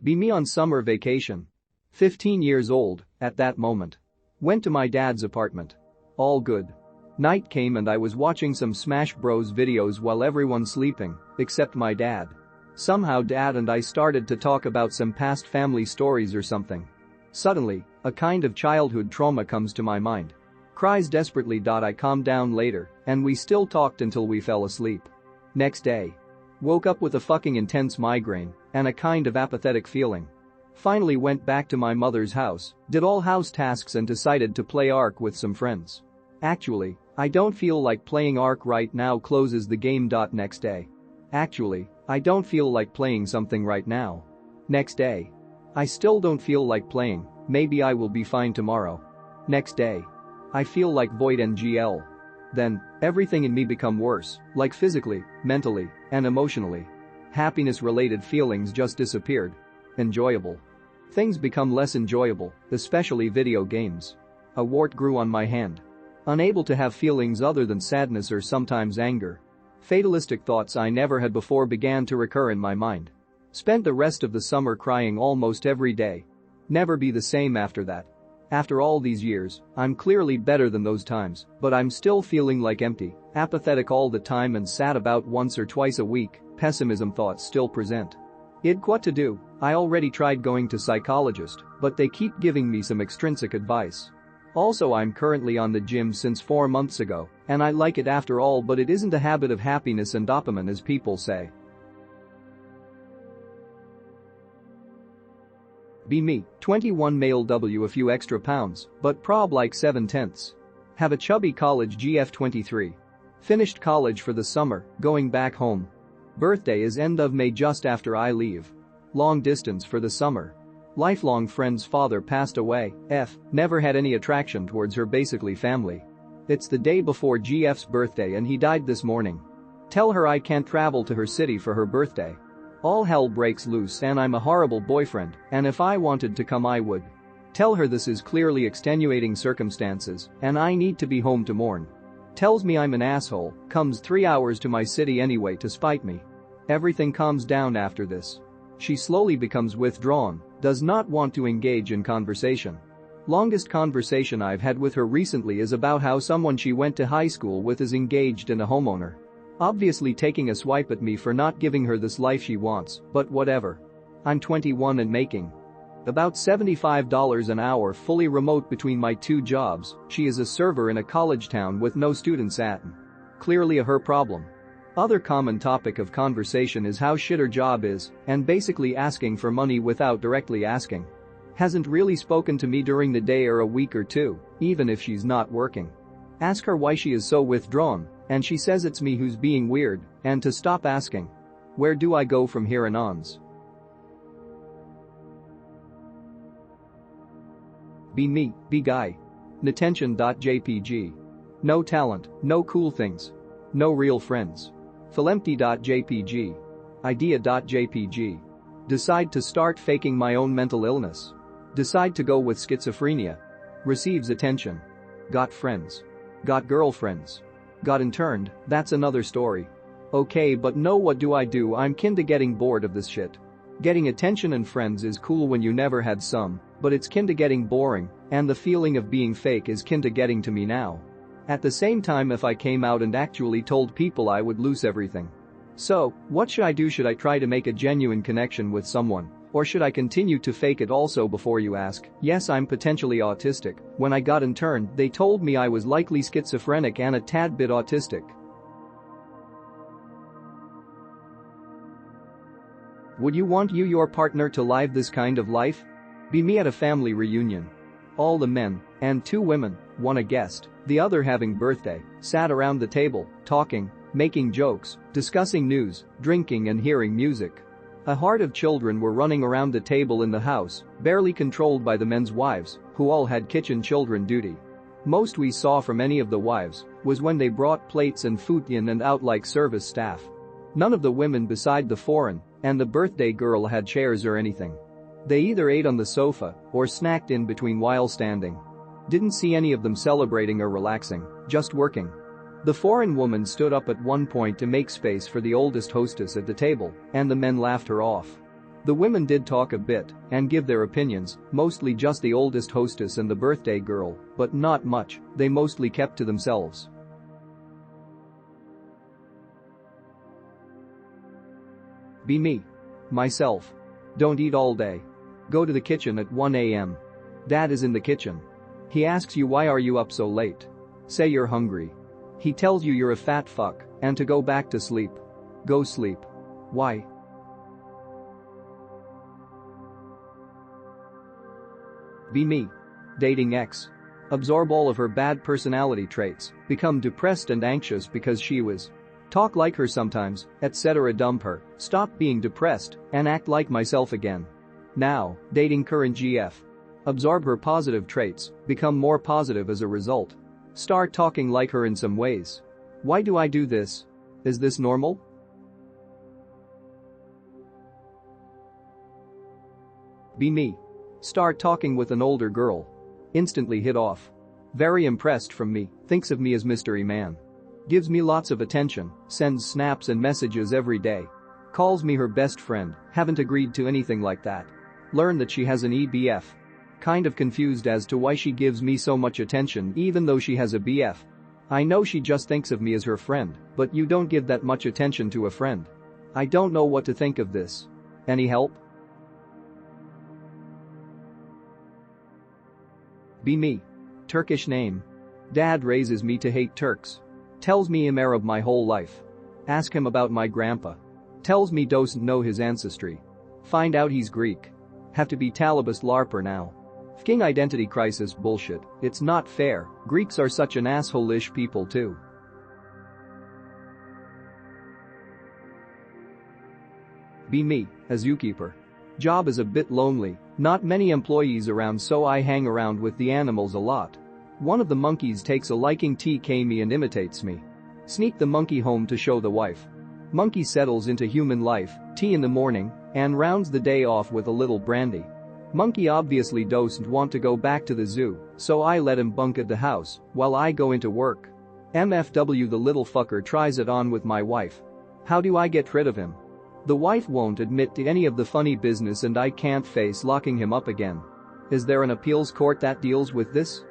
Be me on summer vacation. 15 years old, at that moment. Went to my dad's apartment. All good. Night came and I was watching some Smash Bros videos while everyone's sleeping, except my dad. Somehow dad and I started to talk about some past family stories or something. Suddenly, a kind of childhood trauma comes to my mind. Cries desperately. I calmed down later, and we still talked until we fell asleep. Next day. Woke up with a fucking intense migraine and a kind of apathetic feeling. Finally went back to my mother's house, did all house tasks and decided to play Ark with some friends. Actually, I don't feel like playing Ark right now. Closes the game. Next day. Actually, I don't feel like playing something right now. Next day. I still don't feel like playing, maybe I will be fine tomorrow. Next day. I feel like void ngl. Then, everything in me become worse, like physically, mentally, and emotionally. Happiness-related feelings just disappeared. Enjoyable. Things become less enjoyable, especially video games. A wart grew on my hand. Unable to have feelings other than sadness or sometimes anger. Fatalistic thoughts I never had before began to recur in my mind. Spent the rest of the summer crying almost every day. Never be the same after that. After all these years, I'm clearly better than those times, but I'm still feeling like empty, apathetic all the time and sad about once or twice a week. Pessimism thoughts still present. What to do? I already tried going to psychologist, but they keep giving me some extrinsic advice. Also, I'm currently on the gym since 4 months ago, and I like it after all, but it isn't a habit of happiness and dopamine as people say. Be me, 21 male W a few extra pounds, but prob like 7/10. Have a chubby college GF 23. Finished college for the summer, going back home. Birthday is end of May just after I leave. Long distance for the summer. Lifelong friend's father passed away, never had any attraction towards her basically family. It's the day before GF's birthday and he died this morning. Tell her I can't travel to her city for her birthday. All hell breaks loose and I'm a horrible boyfriend, and if I wanted to come I would. Tell her this is clearly extenuating circumstances and I need to be home to mourn. Tells me I'm an asshole, comes 3 hours to my city anyway to spite me. Everything calms down after this. She slowly becomes withdrawn, does not want to engage in conversation. Longest conversation I've had with her recently is about how someone she went to high school with is engaged and a homeowner. Obviously taking a swipe at me for not giving her this life she wants, but whatever. I'm 21 and making about $75 an hour fully remote between my 2 jobs. She is a server in a college town with no students at. Clearly a her problem. Other common topic of conversation is how shit her job is and basically asking for money without directly asking. Hasn't really spoken to me during the day or a week or two, even if she's not working. Ask her why she is so withdrawn, and she says it's me who's being weird, and to stop asking. Where do I go from here on? Be me, be guy. Natention.jpg. No talent, no cool things. No real friends. Philempty.jpg. Idea.jpg. Decide to start faking my own mental illness. Decide to go with schizophrenia. Receives attention. Got friends. Got girlfriends. Got interned, that's another story. Okay, but no, what do? I'm kinda getting bored of this shit. Getting attention and friends is cool when you never had some, but it's kinda getting boring, and the feeling of being fake is kinda getting to me now. At the same time, if I came out and actually told people, I would lose everything. So, what should I do? Should I try to make a genuine connection with someone? Or should I continue to fake it? Also, before you ask, yes, I'm potentially autistic. When I got interned, they told me I was likely schizophrenic and a tad bit autistic. Would you want your partner to live this kind of life? Be me at a family reunion. All the men, and 2 women, one a guest, the other having birthday, sat around the table, talking, making jokes, discussing news, drinking and hearing music. A horde of children were running around the table in the house, barely controlled by the men's wives, who all had kitchen children duty. Most we saw from any of the wives was when they brought plates and food in and out like service staff. None of the women beside the foreign and the birthday girl had chairs or anything. They either ate on the sofa or snacked in between while standing. Didn't see any of them celebrating or relaxing, just working. The foreign woman stood up at one point to make space for the oldest hostess at the table, and the men laughed her off. The women did talk a bit and give their opinions, mostly just the oldest hostess and the birthday girl, but not much, they mostly kept to themselves. Be me. Myself. Don't eat all day. Go to the kitchen at 1 a.m. Dad is in the kitchen. He asks you why are you up so late? Say you're hungry. He tells you you're a fat fuck and to go back to sleep. Go sleep. Why? Be me. Dating ex. Absorb all of her bad personality traits, become depressed and anxious because she was. Talk like her sometimes, etc. Dump her, stop being depressed, and act like myself again. Now, dating current GF. Absorb her positive traits, become more positive as a result. Start talking like her in some ways. Why do I do this? Is this normal? Be me. Start talking with an older girl. Instantly hit off. Very impressed from me, thinks of me as mystery man. Gives me lots of attention, sends snaps and messages every day. Calls me her best friend, haven't agreed to anything like that. Learn that she has an EBF. Kind of confused as to why she gives me so much attention even though she has a BF. I know she just thinks of me as her friend, but you don't give that much attention to a friend. I don't know what to think of this. Any help? Be me. Turkish name. Dad raises me to hate Turks. Tells me I'm Arab my whole life. Ask him about my grandpa. Tells me don't know his ancestry. Find out he's Greek. Have to be Talibist LARPer now. Fking identity crisis bullshit, it's not fair, Greeks are such an asshole-ish people too. Be me, a zookeeper. Job is a bit lonely, not many employees around so I hang around with the animals a lot. One of the monkeys takes a liking to me and imitates me. Sneak the monkey home to show the wife. Monkey settles into human life, tea in the morning, and rounds the day off with a little brandy. Monkey obviously doesn't want to go back to the zoo, so I let him bunk at the house while I go into work. MFW the little fucker tries it on with my wife. How do I get rid of him? The wife won't admit to any of the funny business and I can't face locking him up again. Is there an appeals court that deals with this?